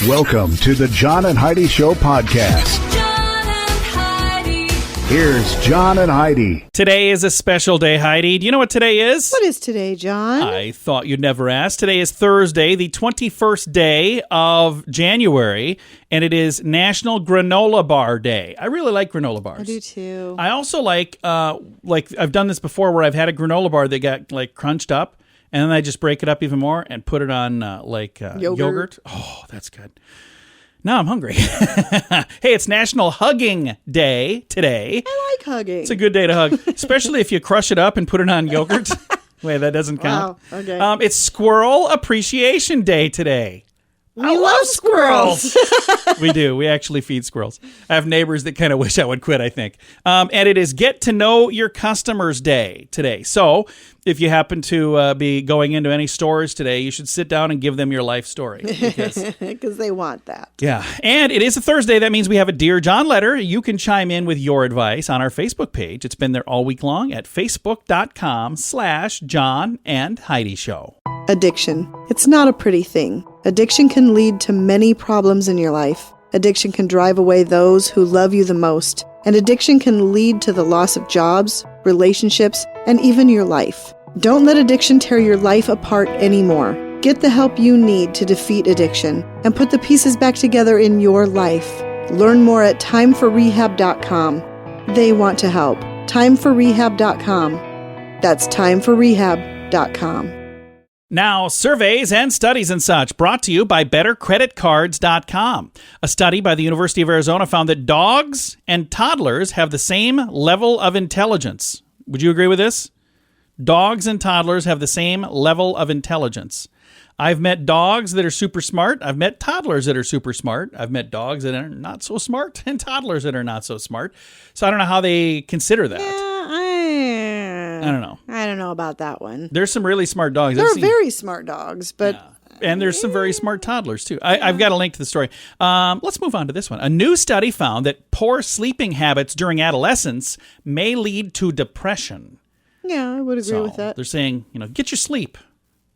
Welcome to the John and Heidi Show podcast. John and Heidi. Here's John and Heidi. Today is a special day, Heidi. Do you know what today is? What is today, John? I thought you'd never ask. Today is Thursday, the 21st day of January, and it is National Granola Bar Day. I really like granola bars. I do too. I also like I've done this before where I've had a granola bar that got like crunched up, and then I just break it up even more and put it on yogurt. Oh, that's good. Now I'm hungry. Hey, it's National Hugging Day today. I like hugging. It's a good day to hug, especially if you crush it up and put it on yogurt. Wait, that doesn't count. Wow, okay. It's Squirrel Appreciation Day today. We love squirrels. We do. We actually feed squirrels. I have neighbors that kind of wish I would quit, I think. And it is Get to Know Your Customers Day today. So if you happen to be going into any stores today, you should sit down and give them your life story. Because they want that. Yeah. And it is a Thursday. That means we have a Dear John letter. You can chime in with your advice on our Facebook page. It's been there all week long at facebook.com/John and Heidi Show. Addiction. It's not a pretty thing. Addiction can lead to many problems in your life. Addiction can drive away those who love you the most. And addiction can lead to the loss of jobs, relationships, and even your life. Don't let addiction tear your life apart anymore. Get the help you need to defeat addiction and put the pieces back together in your life. Learn more at timeforrehab.com. They want to help. Timeforrehab.com. That's timeforrehab.com. Now, surveys and studies and such brought to you by bettercreditcards.com. A study by the University of Arizona found that dogs and toddlers have the same level of intelligence. Would you agree with this? Dogs and toddlers have the same level of intelligence. I've met dogs that are super smart. I've met toddlers that are super smart. I've met dogs that are not so smart and toddlers that are not so smart. So I don't know how they consider that. I don't know. I don't know about that one. There's some really smart dogs. They're very smart dogs, but... Yeah. And there's some very smart toddlers, too. I've got a link to the story. Let's move on to this one. A new study found that poor sleeping habits during adolescence may lead to depression. Yeah, I would agree with that. They're saying, get your sleep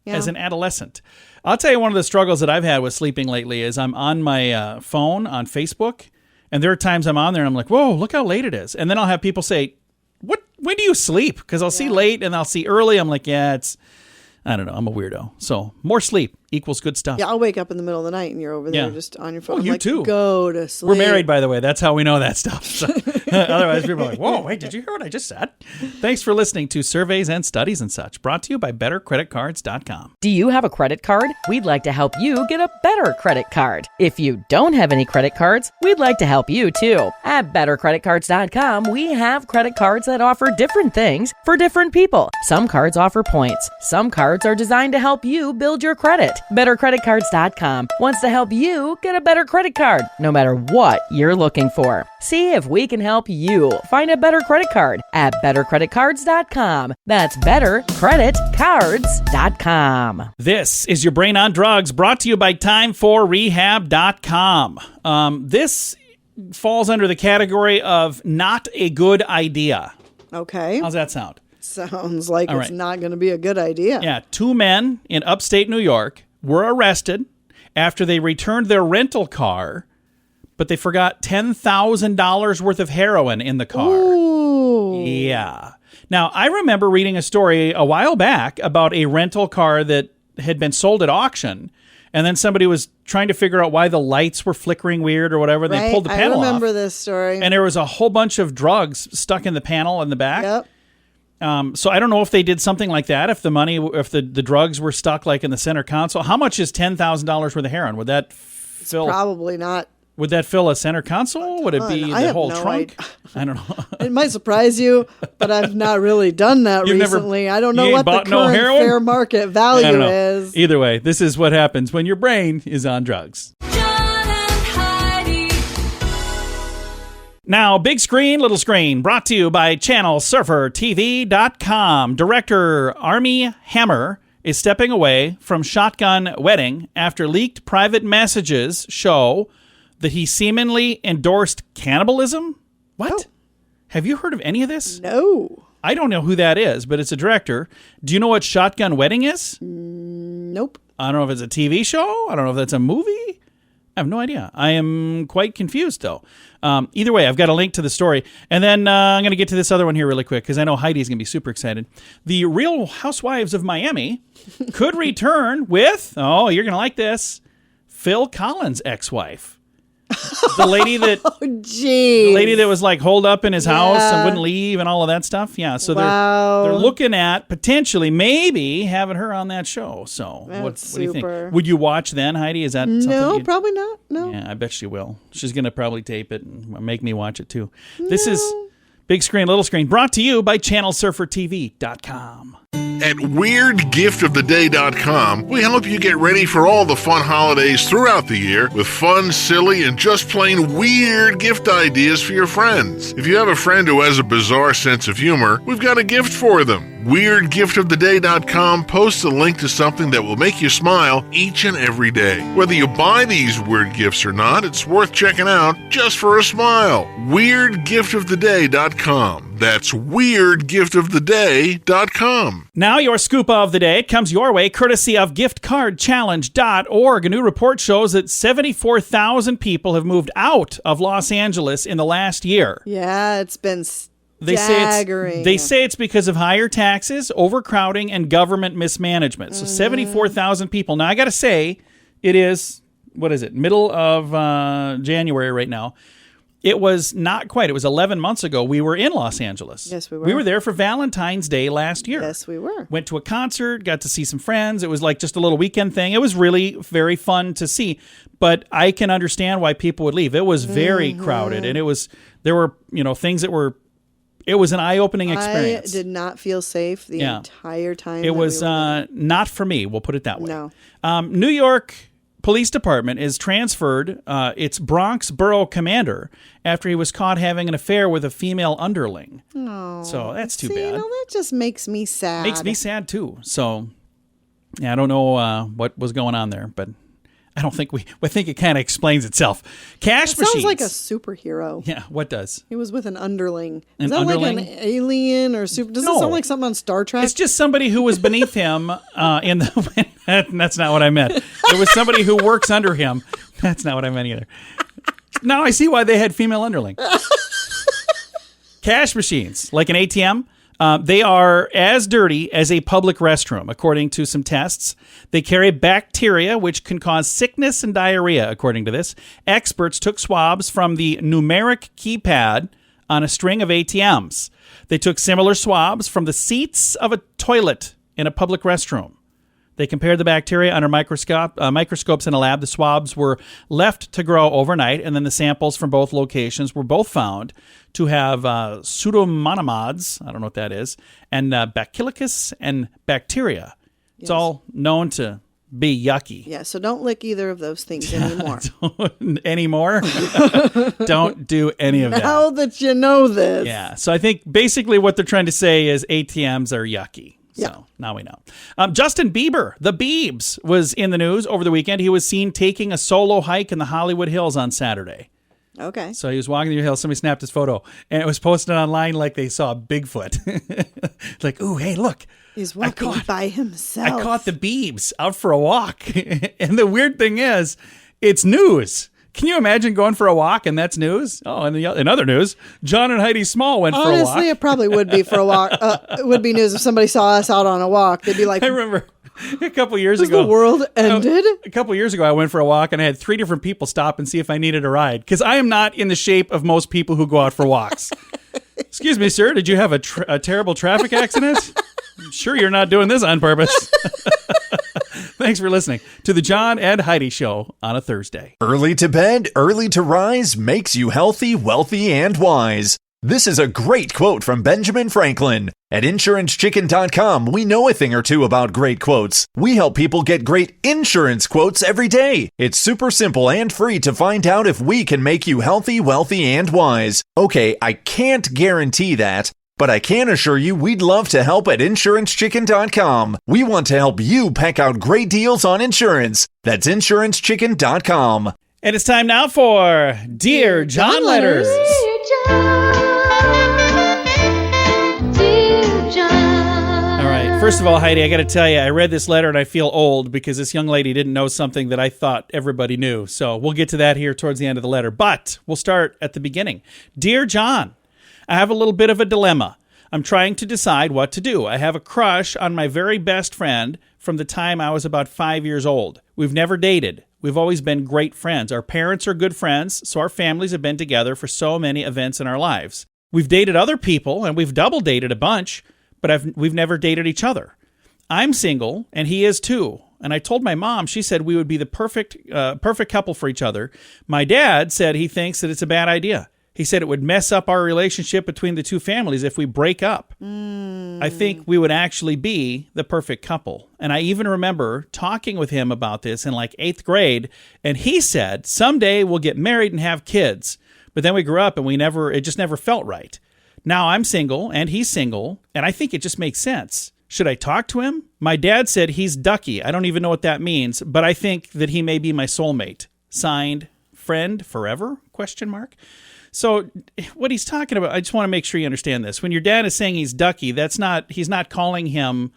as an adolescent. I'll tell you one of the struggles that I've had with sleeping lately is I'm on my phone on Facebook, and there are times I'm on there and I'm like, whoa, look how late it is. And then I'll have people say, when do you sleep? Because I'll see late and I'll see early. I'm like, I don't know. I'm a weirdo. So more sleep equals good stuff. Yeah, I'll wake up in the middle of the night and you're over there just on your phone. Oh, you too. Go to sleep. We're married, by the way. That's how we know that stuff. So, otherwise, people are like, whoa, wait, did you hear what I just said? Thanks for listening to Surveys and Studies and Such, brought to you by bettercreditcards.com. Do you have a credit card? We'd like to help you get a better credit card. If you don't have any credit cards, we'd like to help you too. At bettercreditcards.com, we have credit cards that offer different things for different people. Some cards offer points. Some cards are designed to help you build your credit. BetterCreditCards.com wants to help you get a better credit card, no matter what you're looking for. See if we can help you find a better credit card at BetterCreditCards.com. That's BetterCreditCards.com. This is your Brain on Drugs, brought to you by TimeForRehab.com. This falls under the category of not a good idea. Okay. How's that sound? Sounds like it's not going to be a good idea. Yeah, 2 men in upstate New York were arrested after they returned their rental car, but they forgot $10,000 worth of heroin in the car. Ooh. Yeah. Now, I remember reading a story a while back about a rental car that had been sold at auction, and then somebody was trying to figure out why the lights were flickering weird or whatever. Right. They pulled the panel off. I remember this story. And there was a whole bunch of drugs stuck in the panel in the back. Yep. So I don't know if they did something like that, if the drugs were stuck like in the center console. How much is $10,000 worth of heroin? Would that fill? Probably not. Would that fill a center console? Would it be the whole trunk? I don't know. It might surprise you, but I've not really done that recently. I don't know what the current fair market value is. Either way, this is what happens when your brain is on drugs. Now, big screen, little screen, brought to you by ChannelSurferTV.com. Director Armie Hammer is stepping away from Shotgun Wedding after leaked private messages show that he seemingly endorsed cannibalism. What? Oh. Have you heard of any of this? No. I don't know who that is, but it's a director. Do you know what Shotgun Wedding is? Nope. I don't know if it's a TV show. I don't know if that's a movie. I have no idea. I am quite confused, though. Either way, I've got a link to the story. And then I'm going to get to this other one here really quick because I know Heidi's going to be super excited. The Real Housewives of Miami could return with, oh, you're going to like this, Phil Collins' ex-wife. The lady that Gee. the lady that was like holed up in his house and wouldn't leave and all of that stuff. Yeah, so they're looking at potentially maybe having her on that show. So what do you think? Would you watch then, Heidi? Is that something? No, probably not. No. Yeah, I bet she will. She's going to probably tape it and make me watch it too. This is Big Screen, Little Screen, brought to you by ChannelSurferTV.com. At WeirdGiftOfTheDay.com, we help you get ready for all the fun holidays throughout the year with fun, silly, and just plain weird gift ideas for your friends. If you have a friend who has a bizarre sense of humor, we've got a gift for them. WeirdGiftOfTheDay.com posts a link to something that will make you smile each and every day. Whether you buy these weird gifts or not, it's worth checking out just for a smile. WeirdGiftOfTheDay.com. That's WeirdGiftOfTheDay.com. Now your scoop of the day comes your way courtesy of giftcardchallenge.org. A new report shows that 74,000 people have moved out of Los Angeles in the last year. Yeah, it's been staggering. They say it's because of higher taxes, overcrowding, and government mismanagement. So 74,000 people. Now, I got to say, it is, middle of January right now. It was not quite. It was 11 months ago. We were in Los Angeles. Yes, we were. We were there for Valentine's Day last year. Yes, we were. Went to a concert, got to see some friends. It was like just a little weekend thing. It was really very fun to see. But I can understand why people would leave. It was very crowded. And there were things that were, it was an eye-opening experience. I did not feel safe the entire time. It was not for me. We'll put it that way. No. New York Police Department is transferred its Bronx Borough commander after he was caught having an affair with a female underling. Oh, so that's too bad. That just makes me sad. Makes me sad too. So yeah, I don't know what was going on there, but I think it kind of explains itself. Cash machines. Sounds like a superhero. Yeah, what does? He was with an underling. An Is that underling? like an alien or super? Does it sound like something on Star Trek? It's just somebody who was beneath him in the. That's not what I meant. It was somebody who works under him. That's not what I meant either. Now I see why they had female underling. Cash machines, like an ATM. They are as dirty as a public restroom, according to some tests. They carry bacteria, which can cause sickness and diarrhea, according to this. Experts took swabs from the numeric keypad on a string of ATMs. They took similar swabs from the seats of a toilet in a public restroom. They compared the bacteria under microscopes in a lab. The swabs were left to grow overnight, and then the samples from both locations were both found to have pseudomonads, I don't know what that is, and bacillus and bacteria. It's all known to be yucky. Yeah, so don't lick either of those things anymore. Anymore? Don't do any of that. Now that you know this. Yeah, so I think basically what they're trying to say is ATMs are yucky. So now we know. Justin Bieber, the Biebs, was in the news over the weekend. He was seen taking a solo hike in the Hollywood Hills on Saturday. Okay. So he was walking through the hills. Somebody snapped his photo, and it was posted online like they saw Bigfoot. Like, ooh, hey, look. He's walking by himself. I caught the Biebs out for a walk. And the weird thing is, it's news. Can you imagine going for a walk and that's news? Oh, and in other news, John and Heidi Small went for a walk. Honestly, it probably would be for a walk. It would be news if somebody saw us out on a walk. They'd be like, I remember a couple years ago. the world ended? A couple years ago, I went for a walk and I had 3 different people stop and see if I needed a ride. Because I am not in the shape of most people who go out for walks. Excuse me, sir, did you have a terrible traffic accident? I'm sure you're not doing this on purpose. Thanks for listening to the John and Heidi Show on a Thursday. Early to bed, early to rise makes you healthy, wealthy, and wise. This is a great quote from Benjamin Franklin. At InsuranceChicken.com, we know a thing or two about great quotes. We help people get great insurance quotes every day. It's super simple and free to find out if we can make you healthy, wealthy, and wise. Okay, I can't guarantee that, but I can assure you we'd love to help at InsuranceChicken.com. We want to help you peck out great deals on insurance. That's InsuranceChicken.com. And it's time now for Dear John Letters. Dear John, dear John. All right, First of all, Heidi, I got to tell you, I read this letter and I feel old because this young lady didn't know something that I thought everybody knew. So we'll get to that here towards the end of the letter. But we'll start at the beginning. Dear John, I have a little bit of a dilemma. I'm trying to decide what to do. I have a crush on my very best friend from the time I was about 5 years old. We've never dated. We've always been great friends. Our parents are good friends, so our families have been together for so many events in our lives. We've dated other people, and we've double dated a bunch, but we've never dated each other. I'm single, and he is too. And I told my mom, she said we would be the perfect couple for each other. My dad said he thinks that it's a bad idea. He said it would mess up our relationship between the two families if we break up. I think we would actually be the perfect couple. And I even remember talking with him about this in like 8th grade. And he said, someday we'll get married and have kids. But then we grew up and it just never felt right. Now I'm single and he's single. And I think it just makes sense. Should I talk to him? My dad said he's ducky. I don't even know what that means. But I think that he may be my soulmate. Signed, friend forever? ? So what he's talking about, I just want to make sure you understand this. When your dad is saying he's ducky, he's not calling him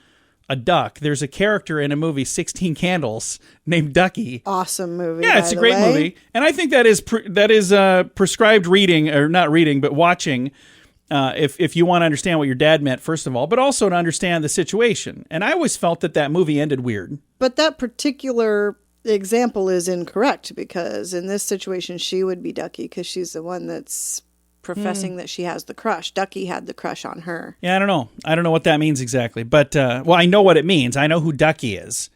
a duck. There's a character in a movie, 16 Candles, named Ducky. Awesome movie. Yeah, it's a great movie. And I think that is prescribed reading, or not reading, but watching, if you want to understand what your dad meant, first of all, but also to understand the situation. And I always felt that movie ended weird. But that particular example is incorrect, because in this situation she would be Ducky because she's the one that's professing that she has the crush. Ducky had the crush on her. Yeah, I don't know what that means exactly, but well, I know what it means. I know who Ducky is,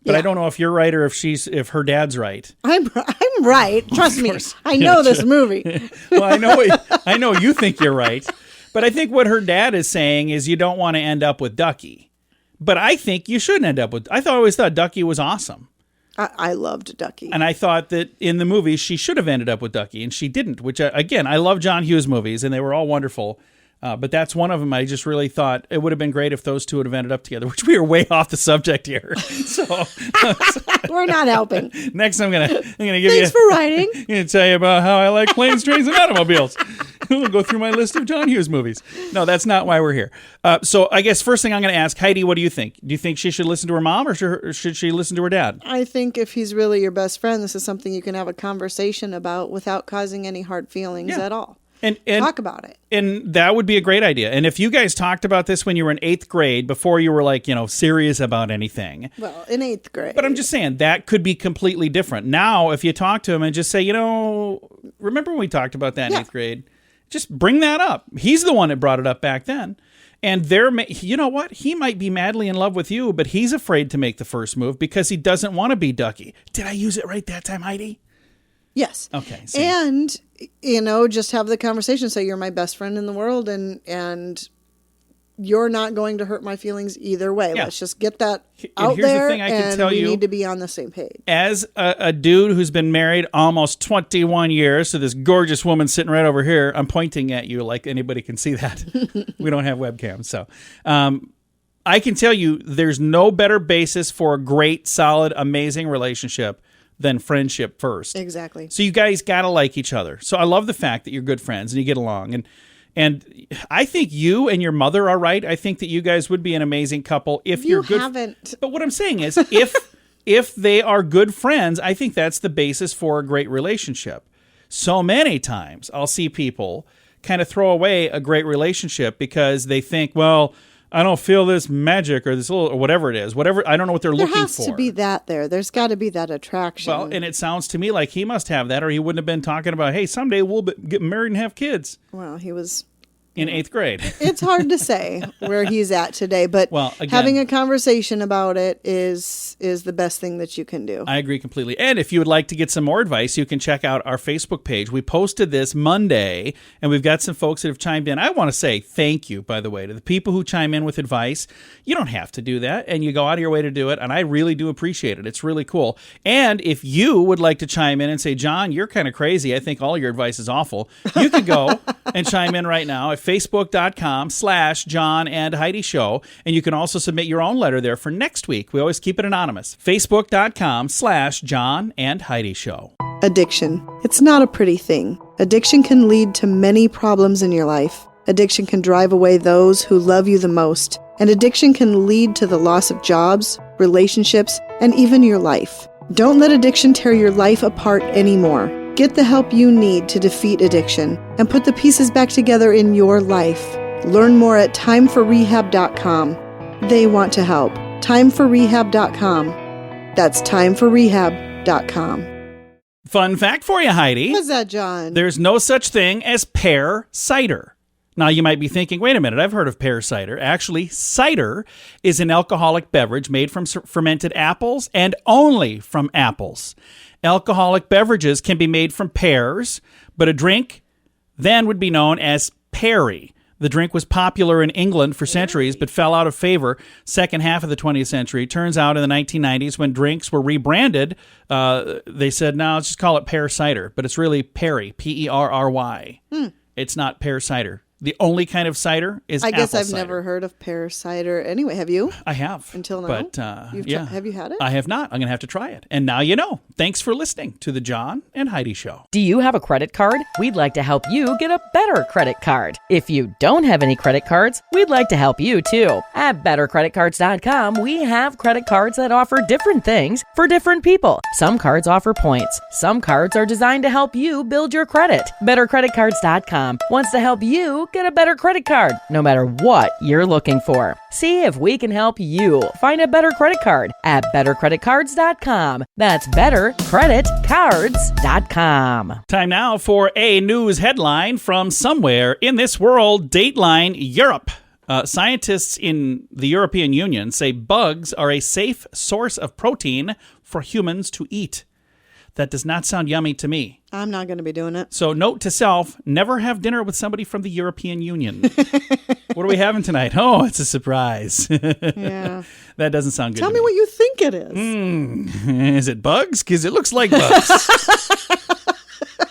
but yeah. I don't know if you're right or if her dad's right. I'm right. Trust me. I know this movie. Well, I know you think you're right, but I think what her dad is saying is you don't want to end up with Ducky. But I think you shouldn't end up with. I always thought Ducky was awesome. I loved Ducky. And I thought that in the movie, she should have ended up with Ducky, and she didn't, which, again, I love John Hughes movies, and they were all wonderful. But that's one of them. I just really thought it would have been great if those two would have ended up together, which we are way off the subject here. So we're not helping. Next, I'm gonna give Thanks for writing. I'm gonna tell you about how I like planes, trains, and automobiles. We'll go through my list of John Hughes movies. No, that's not why we're here. So I guess first thing I'm going to ask, Heidi, what do you think? Do you think she should listen to her mom, or should she listen to her dad? I think if he's really your best friend, this is something you can have a conversation about without causing any hard feelings at all. And talk about it. And that would be a great idea. And if you guys talked about this when you were in 8th grade, before you were like, serious about anything. Well, in 8th grade. But I'm just saying that could be completely different. Now, if you talk to him and just say, remember when we talked about that in 8th grade? Just bring that up. He's the one that brought it up back then. And you know what? He might be madly in love with you, but he's afraid to make the first move because he doesn't want to be Ducky. Did I use it right that time, Heidi? Yes. Okay. See. And, just have the conversation. Say, you're my best friend in the world, and you're not going to hurt my feelings either way. Yeah. Let's just get that out there, and we need to be on the same page. As a dude who's been married almost 21 years to this gorgeous woman sitting right over here, I'm pointing at you like anybody can see that. We don't have webcams, so... I can tell you there's no better basis for a great, solid, amazing relationship than friendship first. Exactly. So you guys got to like each other. So I love the fact that you're good friends and you get along. And I think you and your mother are right. I think that you guys would be an amazing couple if you're good. Haven't. But what I'm saying is if they are good friends, I think that's the basis for a great relationship. So many times I'll see people kind of throw away a great relationship because they think, well, I don't feel this magic or this little or whatever it is. Whatever, I don't know what they're looking for. There has to be that there. There's got to be that attraction. Well, and it sounds to me like he must have that, or he wouldn't have been talking about, hey, someday we'll get married and have kids. Well, he was... in 8th grade. It's hard to say where he's at today, but having a conversation about it is the best thing that you can do. I agree completely. And if you would like to get some more advice, you can check out our Facebook page. We posted this Monday, and we've got some folks that have chimed in. I want to say thank you, by the way, to the people who chime in with advice. You don't have to do that, and you go out of your way to do it, and I really do appreciate it. It's really cool. And if you would like to chime in and say, John, you're kind of crazy. I think all your advice is awful. You could go and chime in right now at Facebook.com/JohnandHeidiShow. And you can also submit your own letter there for next week. We always keep it anonymous. Facebook.com/JohnandHeidiShow. Addiction. It's not a pretty thing. Addiction can lead to many problems in your life. Addiction can drive away those who love you the most. and addiction can lead to the loss of jobs, relationships, and even your life. Don't let addiction tear your life apart anymore. Get the help you need to defeat addiction and put the pieces back together in your life. Learn more at timeforrehab.com. They want to help. Timeforrehab.com. That's timeforrehab.com. Fun fact for you, Heidi. What's that, John? There's no such thing as pear cider. Now, you might be thinking, wait a minute, I've heard of pear cider. Actually, cider is an alcoholic beverage made from fermented apples and only from apples. Alcoholic beverages can be made from pears, but a drink then would be known as perry. The drink was popular in England for centuries, but fell out of favor second half of the 20th century. Turns out in the 1990s, when drinks were rebranded, they said, no, let's just call it pear cider. But it's really perry, P-E-R-R-Y. It's not pear cider. The only kind of cider is apple cider. I guess I've never heard of pear cider. Anyway, have you? I have. Until now? But, yeah. Have you had it? I have not. I'm going to have to try it. And now you know. Thanks for listening to The John and Heidi Show. Do you have a credit card? We'd like to help you get a better credit card. If you don't have any credit cards, we'd like to help you too. At bettercreditcards.com, we have credit cards that offer different things for different people. Some cards offer points. Some cards are designed to help you build your credit. Bettercreditcards.com wants to help you get a better credit card, no matter what you're looking for. See if we can help you find a better credit card at bettercreditcards.com. That's bettercreditcards.com. Time now for a news headline from somewhere in this world, Dateline Europe. Scientists in the European Union say bugs are a safe source of protein for humans to eat. That does not sound yummy to me. I'm not going to be doing it. So note to self, never have dinner with somebody from the European Union. What are we having tonight? Oh, it's a surprise. Yeah. That doesn't sound good Tell to me what you think it is. Is it bugs? Because it looks like bugs.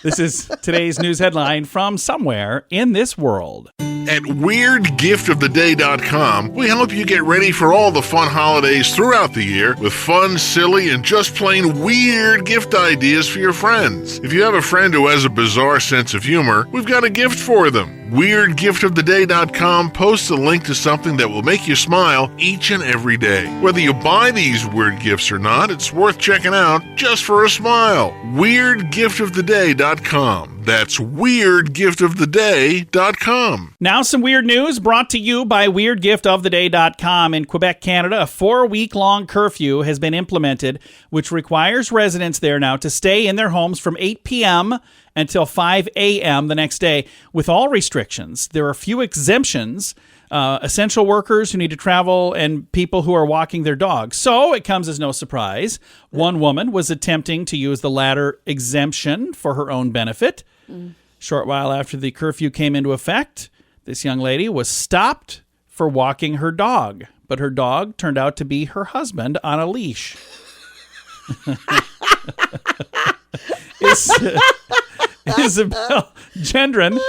This is today's news headline from somewhere in this world. At WeirdGiftOfTheDay.com, we help you get ready for all the fun holidays throughout the year with fun, silly, and just plain weird gift ideas for your friends. If you have a friend who has a bizarre sense of humor, we've got a gift for them. WeirdGiftOfTheDay.com posts a link to something that will make you smile each and every day. Whether you buy these weird gifts or not, it's worth checking out just for a smile. WeirdGiftOfTheDay.com. That's WeirdGiftOfTheDay.com. Now some weird news brought to you by WeirdGiftOfTheDay.com. In Quebec, Canada, a 4-week-long curfew has been implemented, which requires residents there now to stay in their homes from 8 p.m. until 5 a.m. the next day, with all restrictions. There are few exemptions, essential workers who need to travel and people who are walking their dogs. So it comes as no surprise. One woman was attempting to use the latter exemption for her own benefit. Short while after the curfew came into effect, this young lady was stopped for walking her dog, but her dog turned out to be her husband on a leash. Isabel Gendron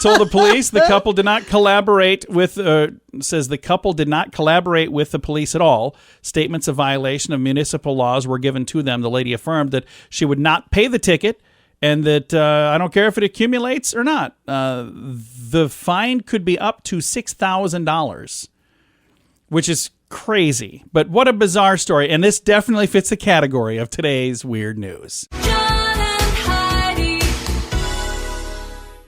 told the police the couple did not collaborate with the police at all. Statements of violation of municipal laws were given to them. The lady affirmed that she would not pay the ticket and that I don't care if it accumulates or not. The fine could be up to $6,000, which is crazy. But what a bizarre story. And this definitely fits the category of today's weird news. John and Heidi.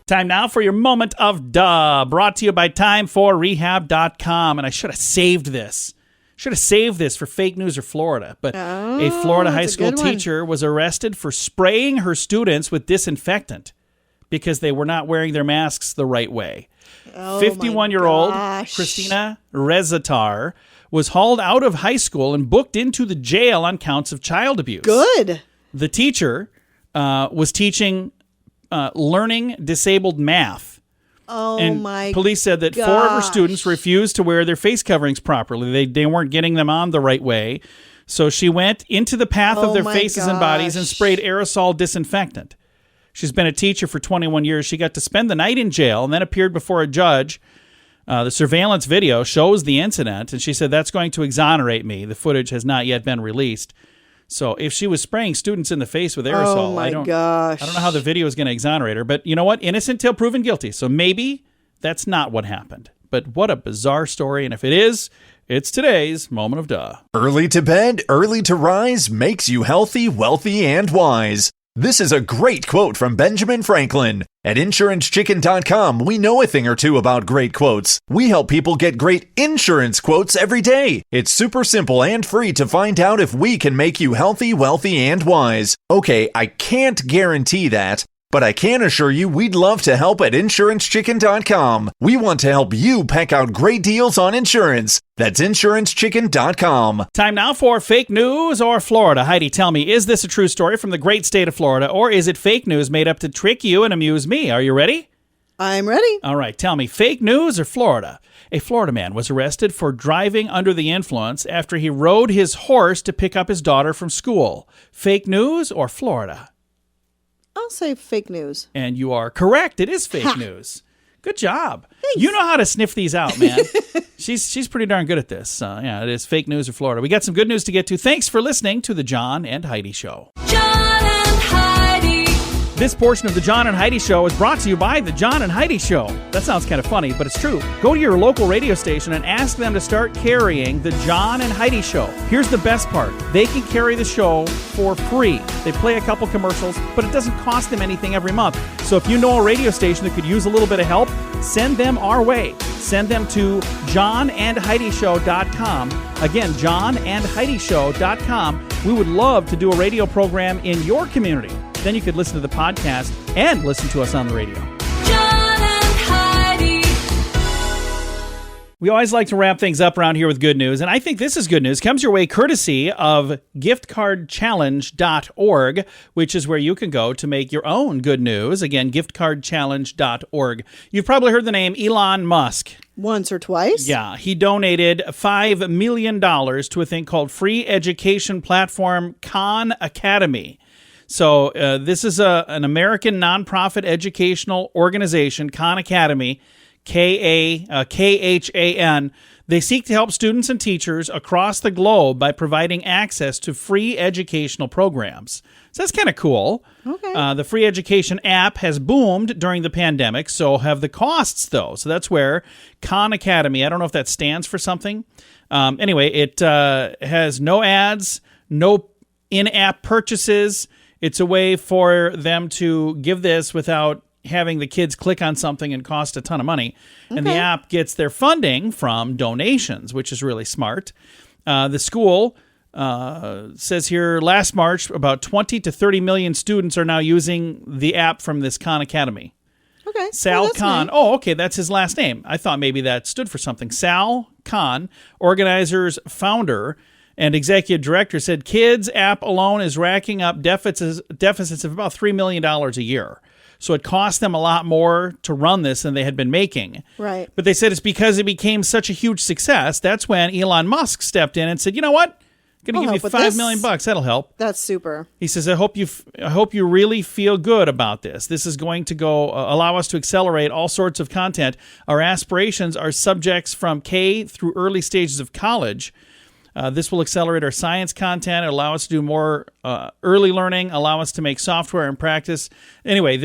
Time now for your moment of duh, brought to you by timeforrehab.com. And I should have saved this. For fake news or Florida. But a Florida high school teacher was arrested for spraying her students with disinfectant because they were not wearing their masks the right way. 51-year-old Christina Rezatar was hauled out of high school and booked into the jail on counts of child abuse. Good. The teacher was teaching learning disabled math. Police said that 4 of her students refused to wear their face coverings properly. They weren't getting them on the right way. So she went into the path of their faces and bodies and sprayed aerosol disinfectant. She's been a teacher for 21 years. She got to spend the night in jail and then appeared before a judge. The surveillance video shows the incident, and she said, that's going to exonerate me. The footage has not yet been released. So if she was spraying students in the face with aerosol, I don't know how the video is going to exonerate her. But you know what? Innocent till proven guilty. So maybe that's not what happened. but what a bizarre story. And if it is, it's today's Moment of Duh. Early to bed, early to rise makes you healthy, wealthy, and wise. This is a great quote from Benjamin Franklin. At InsuranceChicken.com, we know a thing or two about great quotes. We help people get great insurance quotes every day. It's super simple and free to find out if we can make you healthy, wealthy, and wise. Okay, I can't guarantee that, but I can assure you we'd love to help at InsuranceChicken.com. We want to help you pack out great deals on insurance. That's InsuranceChicken.com. Time now for fake news or Florida. Heidi, tell me, is this a true story from the great state of Florida, or is it fake news made up to trick you and amuse me? Are you ready? I'm ready. All right, tell me, fake news or Florida? A Florida man was arrested for driving under the influence after he rode his horse to pick up his daughter from school. Fake news or Florida? I'll say fake news. And you are correct. It is fake news. Good job. Thanks. You know how to sniff these out, man. She's pretty darn good at this. Yeah, it is fake news or Florida. We got some good news to get to. Thanks for listening to the John and Heidi Show. John and Heidi. This portion of the John and Heidi Show is brought to you by the John and Heidi Show. That sounds kind of funny, but it's true. Go to your local radio station and ask them to start carrying the John and Heidi Show. Here's the best part. They can carry the show for free. They play a couple commercials, but it doesn't cost them anything every month. So if you know a radio station that could use a little bit of help, send them our way. Send them to johnandheidishow.com. Again, johnandheidishow.com. We would love to do a radio program in your community. Then you could listen to the podcast and listen to us on the radio. John and Heidi. We always like to wrap things up around here with good news, and I think this is good news. Comes your way courtesy of giftcardchallenge.org, which is where you can go to make your own good news. Again, giftcardchallenge.org. You've probably heard the name Elon Musk. Once or twice? Yeah, he donated $5 million to a thing called free education platform Khan Academy. So this is an American nonprofit educational organization, Khan Academy, Khan. They seek to help students and teachers across the globe by providing access to free educational programs. So that's kind of cool. Okay. The free education app has boomed during the pandemic, so have the costs, though. So that's where Khan Academy, I don't know if that stands for something. Anyway, it has no ads, no in-app purchases. It's a way for them to give this without having the kids click on something and cost a ton of money. Okay. And the app gets their funding from donations, which is really smart. The school says here last March, about 20 to 30 million students are now using the app from this Khan Academy. Okay. Sal that's Khan. nice. Oh, okay. That's his last name. I thought maybe that stood for something. Sal Khan, organizer's founder and executive director, said kids app alone is racking up deficits of about $3 million a year. So it cost them a lot more to run this than they had been making. Right. But they said it's because it became such a huge success. That's when Elon Musk stepped in and said, you know what? I'm going to give you $5 million. That'll help. That's super. He says, I hope you really feel good about this. This is going to allow us to accelerate all sorts of content. Our aspirations are subjects from K through early stages of college. This will accelerate our science content, allow us to do more early learning, allow us to make software and practice. Anyway,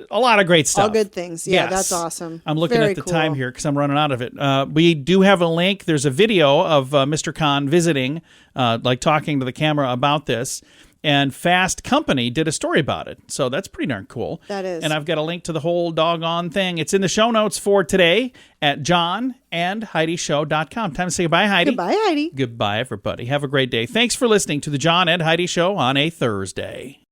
a lot of great stuff. All good things. Yeah, Yes. That's awesome. I'm looking Very at the cool. time here because I'm running out of it. We do have a link. There's a video of Mr. Khan visiting, talking to the camera about this. And Fast Company did a story about it. So that's pretty darn cool. That is. And I've got a link to the whole doggone thing. It's in the show notes for today at johnandheidishow.com. Time to say goodbye, Heidi. Goodbye, Heidi. Goodbye, everybody. Have a great day. Thanks for listening to the John and Heidi Show on a Thursday.